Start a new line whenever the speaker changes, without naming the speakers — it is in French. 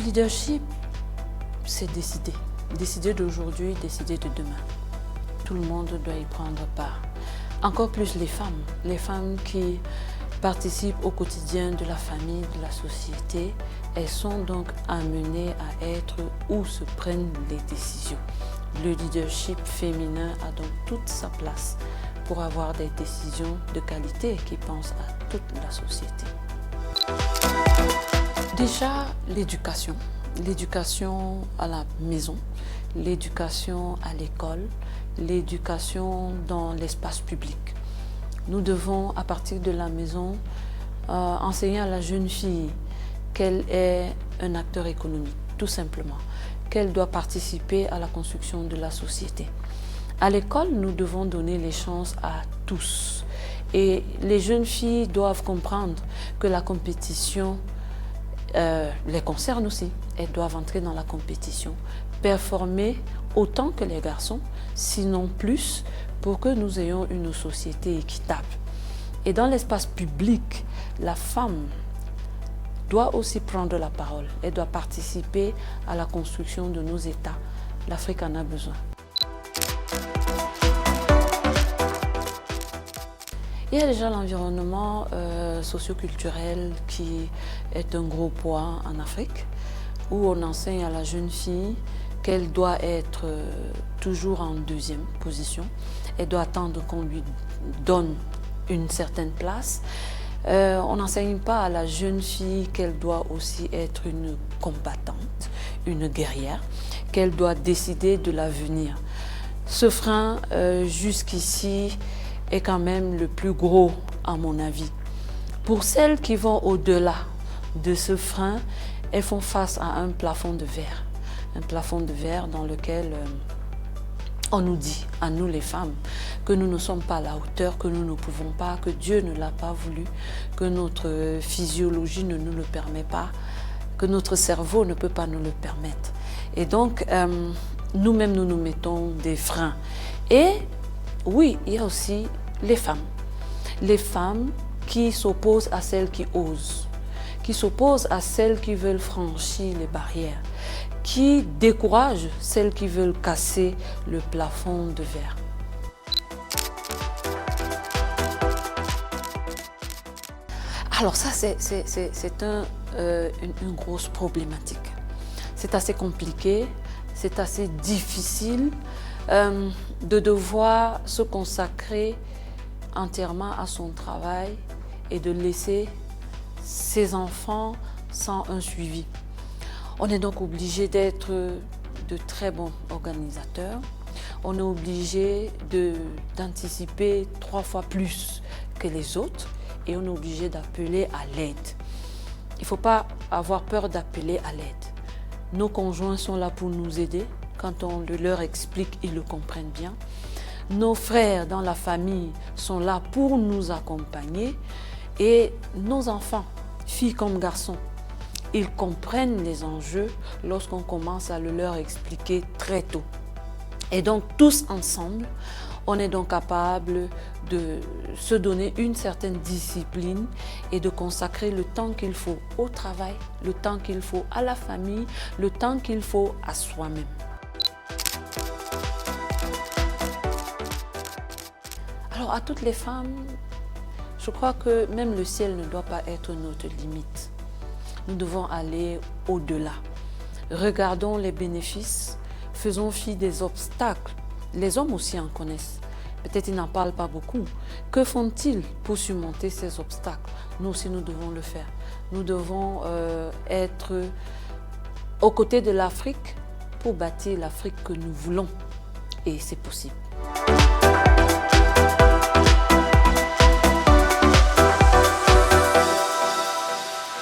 leadership, c'est décider. Décider d'aujourd'hui, décider de demain. Tout le monde doit y prendre part. Encore plus les femmes qui participent au quotidien de la famille, de la société, elles sont donc amenées à être où se prennent les décisions. Le leadership féminin a donc toute sa place pour avoir des décisions de qualité qui pensent à toute la société. Déjà, l'éducation. L'éducation à la maison, l'éducation à l'école, l'éducation dans l'espace public. Nous devons, à partir de la maison, enseigner à la jeune fille qu'elle est un acteur économique, tout simplement, qu'elle doit participer à la construction de la société. À l'école, nous devons donner les chances à tous. Et les jeunes filles doivent comprendre que la compétition les concerne aussi. Elles doivent entrer dans la compétition, performer autant que les garçons, sinon plus, pour que nous ayons une société équitable. Et dans l'espace public, la femme doit aussi prendre la parole. Elle doit participer à la construction de nos États. L'Afrique en a besoin. Il y a déjà l'environnement socio-culturel qui est un gros poids en Afrique, où on enseigne à la jeune fille qu'elle doit être toujours en deuxième position. Elle doit attendre qu'on lui donne une certaine place. On n'enseigne pas à la jeune fille qu'elle doit aussi être une combattante, une guerrière, qu'elle doit décider de l'avenir. Ce frein, jusqu'ici, est quand même le plus gros, à mon avis. Pour celles qui vont au-delà de ce frein, elles font face à un plafond de verre. Un plafond de verre dans lequel on nous dit, à nous les femmes, que nous ne sommes pas à la hauteur, que nous ne pouvons pas, que Dieu ne l'a pas voulu, que notre physiologie ne nous le permet pas, que notre cerveau ne peut pas nous le permettre. Et donc, nous-mêmes, nous nous mettons des freins. Et oui, il y a aussi les femmes. Les femmes qui s'opposent à celles qui osent, qui s'opposent à celles qui veulent franchir les barrières, qui découragent celles qui veulent casser le plafond de verre. Alors ça, c'est une grosse problématique. C'est assez compliqué, c'est assez difficile de devoir se consacrer entièrement à son travail et de laisser ses enfants sans un suivi. On est donc obligé d'être de très bons organisateurs. On est obligé d'anticiper 3 fois plus que les autres et on est obligé d'appeler à l'aide. Il ne faut pas avoir peur d'appeler à l'aide. Nos conjoints sont là pour nous aider. Quand on leur explique, ils le comprennent bien. Nos frères dans la famille sont là pour nous accompagner. Et nos enfants, filles comme garçons, ils comprennent les enjeux lorsqu'on commence à le leur expliquer très tôt. Et donc, tous ensemble, on est donc capable de se donner une certaine discipline et de consacrer le temps qu'il faut au travail, le temps qu'il faut à la famille, le temps qu'il faut à soi-même. Alors, à toutes les femmes, je crois que même le ciel ne doit pas être notre limite. Nous devons aller au-delà. Regardons les bénéfices, faisons fi des obstacles. Les hommes aussi en connaissent. Peut-être ils n'en parlent pas beaucoup. Que font-ils pour surmonter ces obstacles? Nous aussi, nous devons le faire. Nous devons être aux côtés de l'Afrique pour bâtir l'Afrique que nous voulons. Et c'est possible.